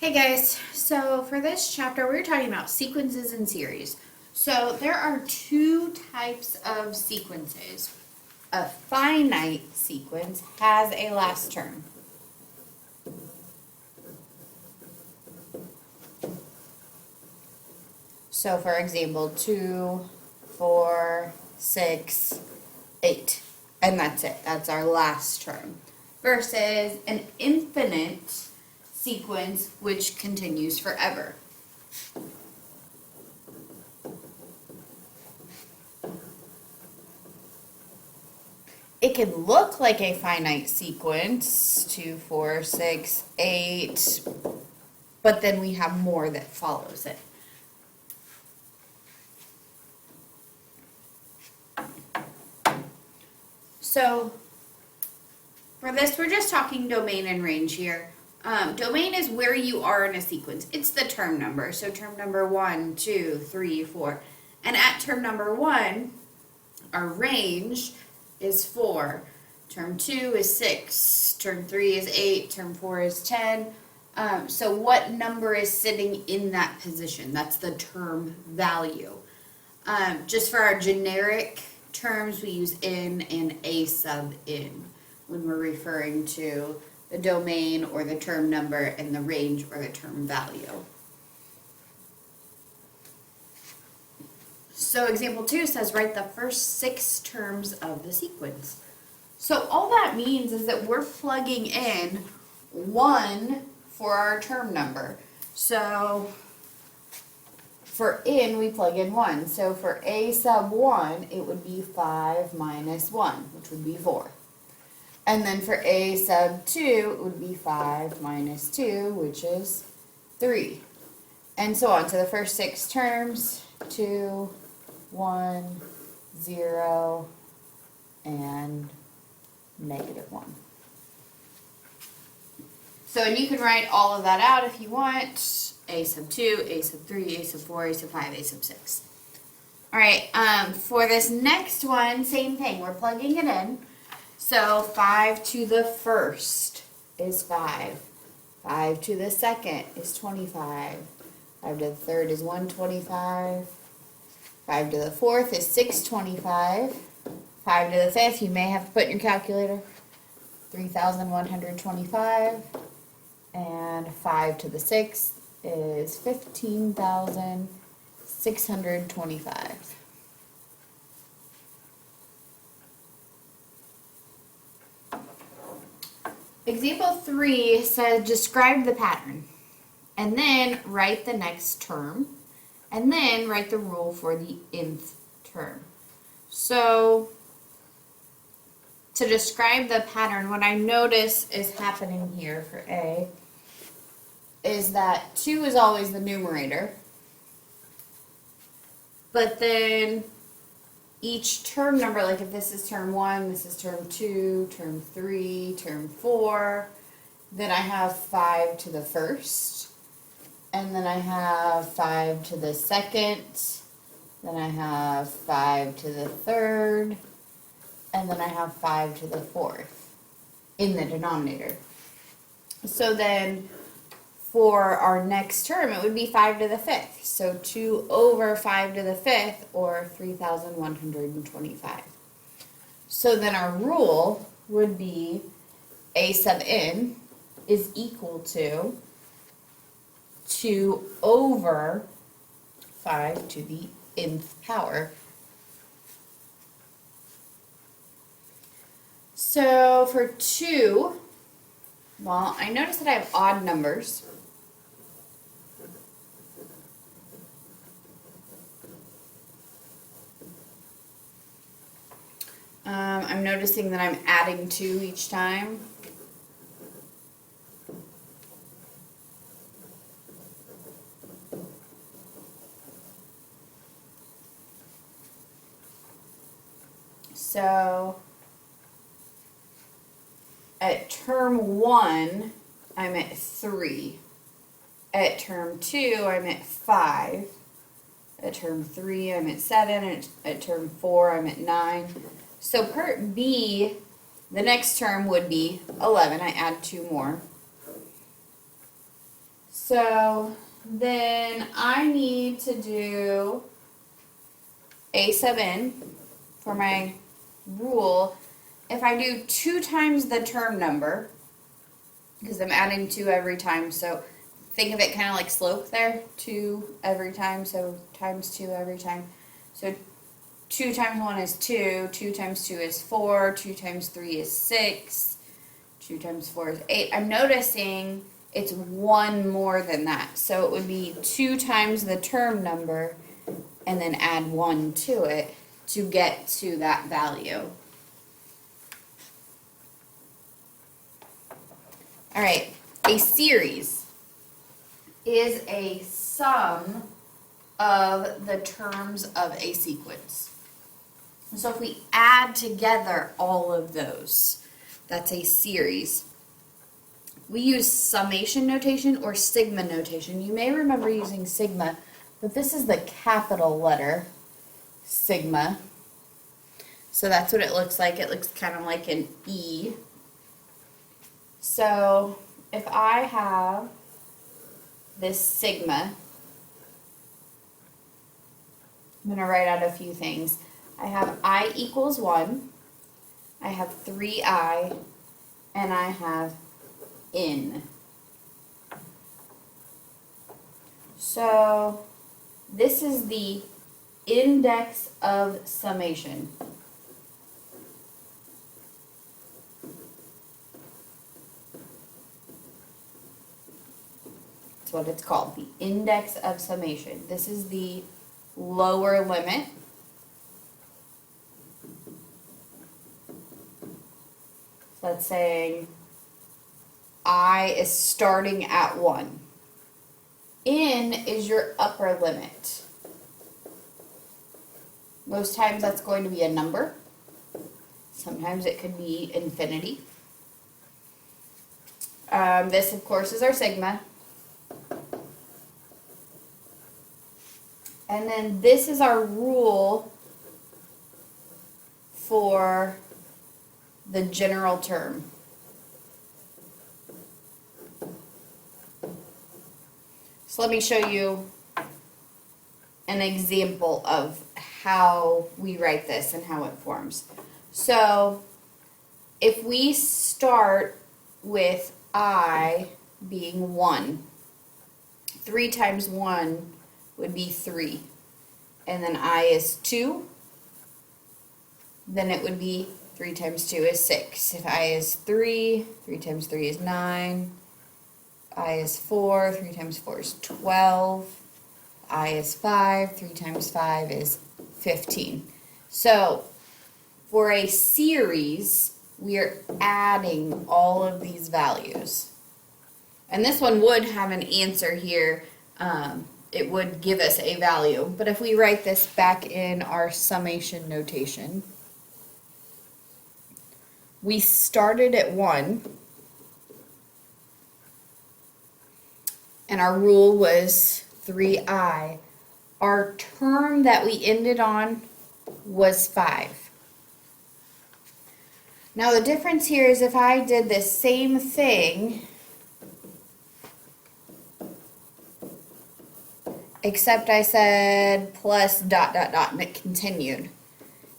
Hey guys, so for this chapter we're talking about sequences and series. So there are two types of sequences. A finite sequence has a last term. So for example, 2, 4, 6, 8. And that's it. That's our last term. Versus an infinite sequence which continues forever. It can look like a finite sequence, 2, 4, 6, 8, but then we have more that follows it. So for this, we're just talking domain and range here. Domain is where you are in a sequence. It's the term number. So term number 1, 2, 3, 4. And at term number 1, our range is 4. Term 2 is 6. Term 3 is 8. Term 4 is 10. So what number is sitting in that position? That's the term value. Just for our generic terms, we use in and a sub in when we're referring to the domain or the term number and the range or the term value. So example 2 says write the first 6 terms of the sequence. So all that means is that we're plugging in 1 for our term number. So for in, we plug in 1. So for a sub 1, it would be 5 minus 1, which would be 4. And then for a sub 2, it would be 5 minus 2, which is 3. And so on. So the first 6 terms, 2, 1, 0, and negative 1. So and you can write all of that out if you want. A sub 2, a sub 3, a sub 4, a sub 5, a sub 6. All right, for this next one, same thing. We're plugging it in. So 5 to the first is 5. 5 to the second is 25. 5 to the third is 125. 5 to the fourth is 625. 5 to the fifth, you may have to put in your calculator, 3,125. And 5 to the sixth is 15,625. Example 3 says describe the pattern and then write the next term and then write the rule for the nth term. So to describe the pattern, what I notice is happening here for A is that 2 is always the numerator, but then each term number, like if this is term 1, this is term 2, term 3, term 4, then I have 5 to the first, and then I have 5 to the second, then I have 5 to the third, and then I have 5 to the fourth in the denominator. So then for our next term, it would be 5 to the fifth. So 2 over 5 to the fifth, or 3,125. So then our rule would be a sub n is equal to 2 over 5 to the nth power. So for 2, well, I notice that I have odd numbers. I'm noticing that I'm adding 2 each time. So at term 1, I'm at 3. At term 2, I'm at 5. At term 3, I'm at 7. At term 4, I'm at 9. So part B, the next term would be 11. I add 2 more. So then I need to do a sub n for my rule. If I do 2 times the term number, because I'm adding 2 every time, so think of it kind of like slope there, 2 every time, so times 2 every time. So 2 times 1 is 2, 2 times 2 is 4, 2 times 3 is 6, 2 times 4 is 8. I'm noticing it's 1 more than that. So it would be 2 times the term number and then add 1 to it to get to that value. All right, a series is a sum of the terms of a sequence. So if we add together all of those, that's a series. We use summation notation or sigma notation. You may remember using sigma, but this is the capital letter, sigma. So that's what it looks like. It looks kind of like an E. So if I have this sigma, I'm going to write out a few things. I have I equals 1, I have 3i, and I have n. So this is the index of summation. That's what it's called, the index of summation. This is the lower limit. So that's saying I is starting at 1. N is your upper limit. Most times that's going to be a number. Sometimes it could be infinity. This, of course, is our sigma. And then this is our rule for the general term. So let me show you an example of how we write this and how it forms. So if we start with I being 1, 3 times 1 would be 3. And then I is 2, then it would be 3 times 2 is 6. If I is 3, 3 times 3 is 9. I is 4, 3 times 4 is 12. I is 5, 3 times 5 is 15. So for a series, we are adding all of these values. And this one would have an answer here. It would give us a value. But if we write this back in our summation notation, we started at 1, and our rule was 3i. Our term that we ended on was 5. Now the difference here is if I did the same thing, except I said plus ... and it continued,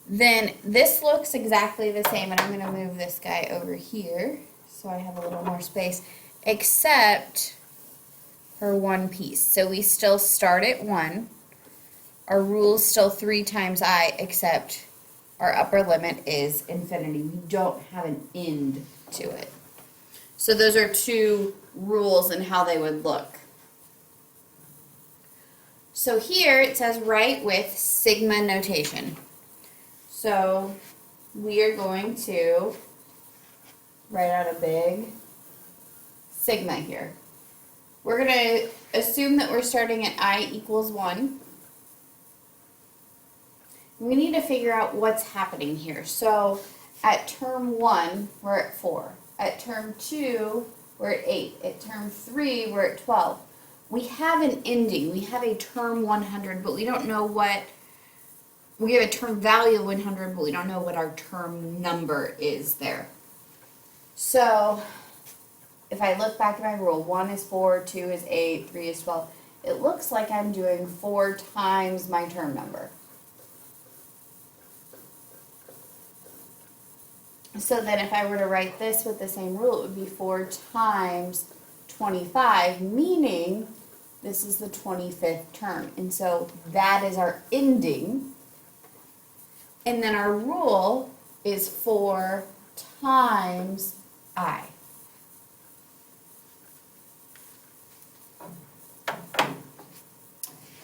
then this looks exactly the same, and I'm going to move this guy over here so I have a little more space, except for one piece. So we still start at 1. Our rule is still 3 times I, except our upper limit is infinity. We don't have an end to it. So those are 2 rules and how they would look. So here it says write with sigma notation. So we are going to write out a big sigma here. We're going to assume that we're starting at I equals 1. We need to figure out what's happening here. So at term 1, we're at 4. At term 2, we're at 8. At term 3, we're at 12. We have an ending. We have a term 100, but we don't know what, we have a term value of 100, but we don't know what our term number is there. So if I look back at my rule, 1 is 4, 2 is 8, 3 is 12, it looks like I'm doing 4 times my term number. So then if I were to write this with the same rule, it would be 4 times 25, meaning this is the 25th term. And so that is our ending. And then our rule is 4 times I.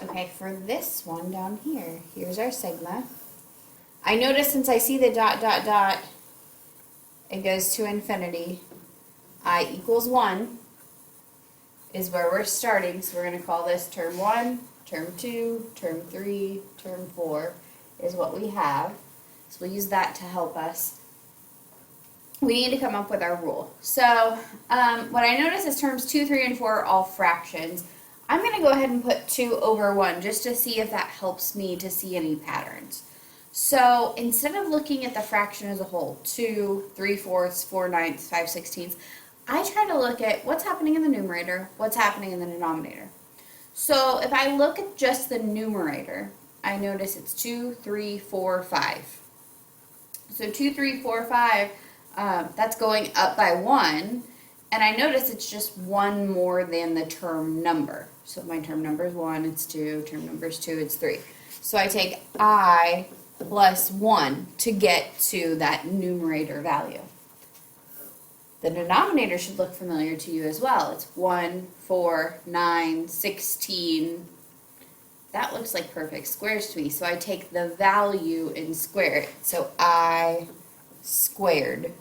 Okay, for this one down here, here's our sigma. I notice since I see the dot, dot, dot, it goes to infinity. I equals 1 is where we're starting, so we're going to call this term 1, term 2, term 3, term 4 is what we have. So we'll use that to help us. We need to come up with our rule. So what I notice is terms 2, 3, and 4 are all fractions. I'm going to go ahead and put 2 over 1 just to see if that helps me to see any patterns. So instead of looking at the fraction as a whole, 2, 3/4, 4/9, 5/16, I try to look at what's happening in the numerator, what's happening in the denominator. So if I look at just the numerator, I notice it's 2, 3, 4, 5. So 2, 3, 4, 5, that's going up by 1, and I notice it's just 1 more than the term number. So if my term number is 1, it's 2, term number is 2, it's 3. So I take I plus 1 to get to that numerator value. The denominator should look familiar to you as well. It's 1, 4, 9, 16. That looks like perfect squares to me. So I take the value and square it. So I squared.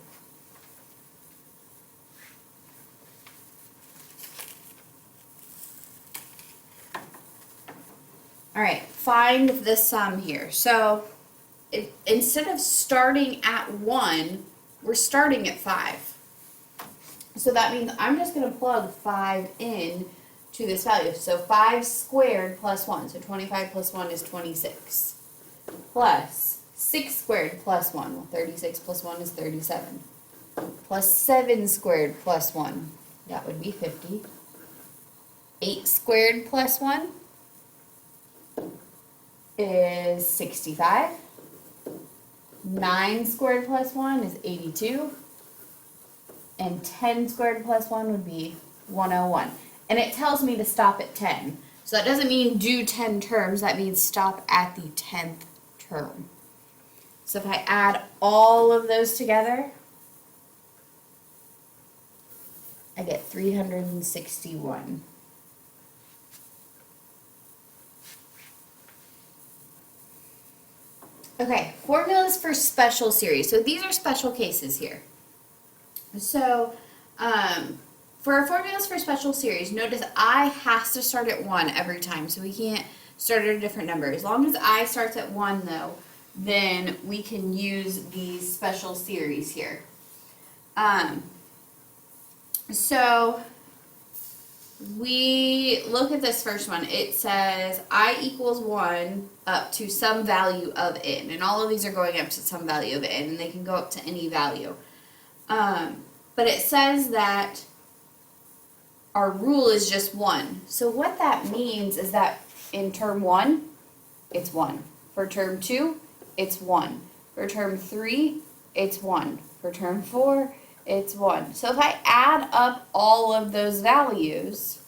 All right, find the sum here. So instead of starting at 1, we're starting at 5. So that means I'm just going to plug 5 in to this value. So 5 squared plus 1. So 25 plus 1 is 26. Plus 6 squared plus 1. Well, 36 plus 1 is 37. Plus 7 squared plus 1. That would be 50. 8 squared plus 1 is 65. 9 squared plus 1 is 82. And 10 squared plus 1 would be 101. And it tells me to stop at 10. So that doesn't mean do 10 terms. That means stop at the 10th term. So if I add all of those together, I get 361. Okay, formulas for special series. So these are special cases here. So for our formulas for special series, notice I has to start at 1 every time. So we can't start at a different number. As long as I starts at 1 though, then we can use these special series here. So we look at this first one. It says I equals 1 up to some value of n. And all of these are going up to some value of n. And they can go up to any value. But it says that our rule is just 1. So what that means is that in term 1, it's 1. For term 2, it's 1. For term 3, it's 1. For term 4, it's 1. So if I add up all of those values,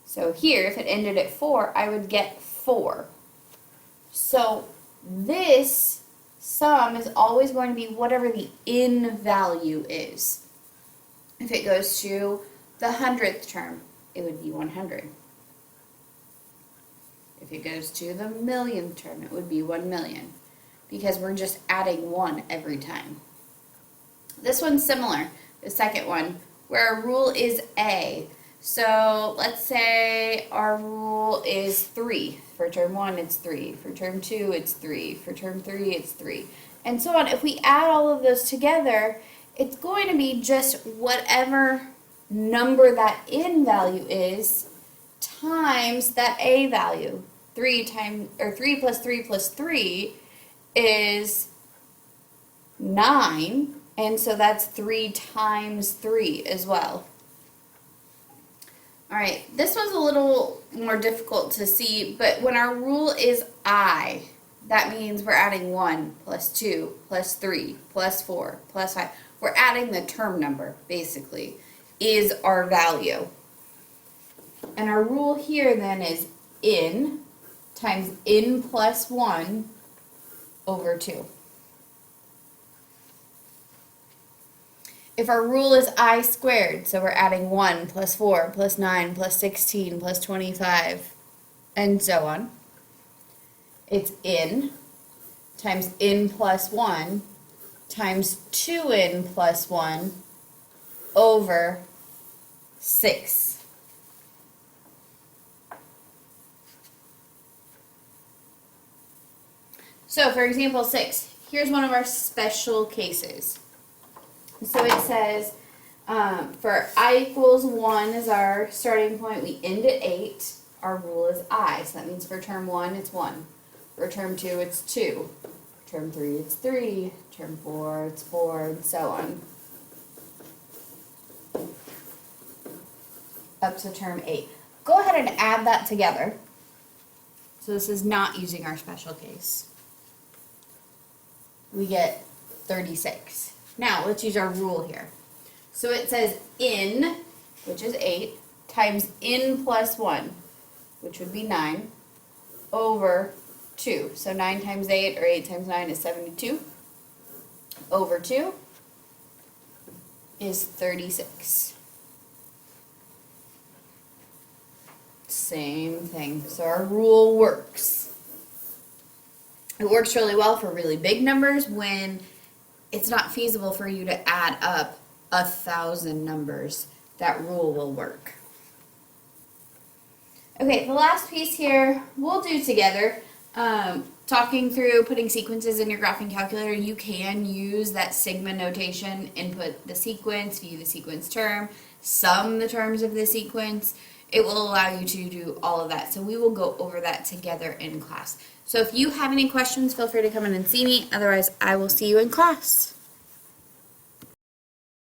so here, if it ended at 4, I would get 4. So this sum is always going to be whatever the n value is. If it goes to the 100th term, it would be 100. If it goes to the millionth term, it would be 1 million. Because we're just adding 1 every time. This one's similar, the second one, where our rule is A. So let's say our rule is 3. For term 1, it's 3. For term 2, it's 3. For term 3, it's 3. And so on. If we add all of those together, it's going to be just whatever number that n value is times that a value. 3 plus 3 plus 3 is 9. And so that's 3 times 3 as well. All right, this one's a little more difficult to see, but when our rule is I, that means we're adding 1 plus 2 plus 3 plus 4 plus 5. We're adding the term number, basically, is our value. And our rule here then is n times n plus 1 over 2. If our rule is I squared, so we're adding 1 plus 4 plus 9 plus 16 plus 25, and so on, it's n times n plus 1 times 2n plus 1 over 6. So for example 6, here's one of our special cases. So it says for I equals 1 is our starting point, we end at 8, our rule is I. So that means for term 1 it's 1, for term 2 it's 2, term 3 it's 3, term 4 it's 4, and so on. Up to term 8. Go ahead and add that together. So this is not using our special case. We get 36. Now, let's use our rule here. So it says n, which is 8, times n plus 1, which would be 9, over 2. So 9 times 8, or 8 times 9 is 72, over 2 is 36. Same thing. So our rule works. It works really well for really big numbers when it's not feasible for you to add up 1,000 numbers. That rule will work. Okay, the last piece here we'll do together. Talking through putting sequences in your graphing calculator, you can use that sigma notation, input the sequence, view the sequence term, sum the terms of the sequence. It will allow you to do all of that. So we will go over that together in class. So if you have any questions, feel free to come in and see me. Otherwise, I will see you in class.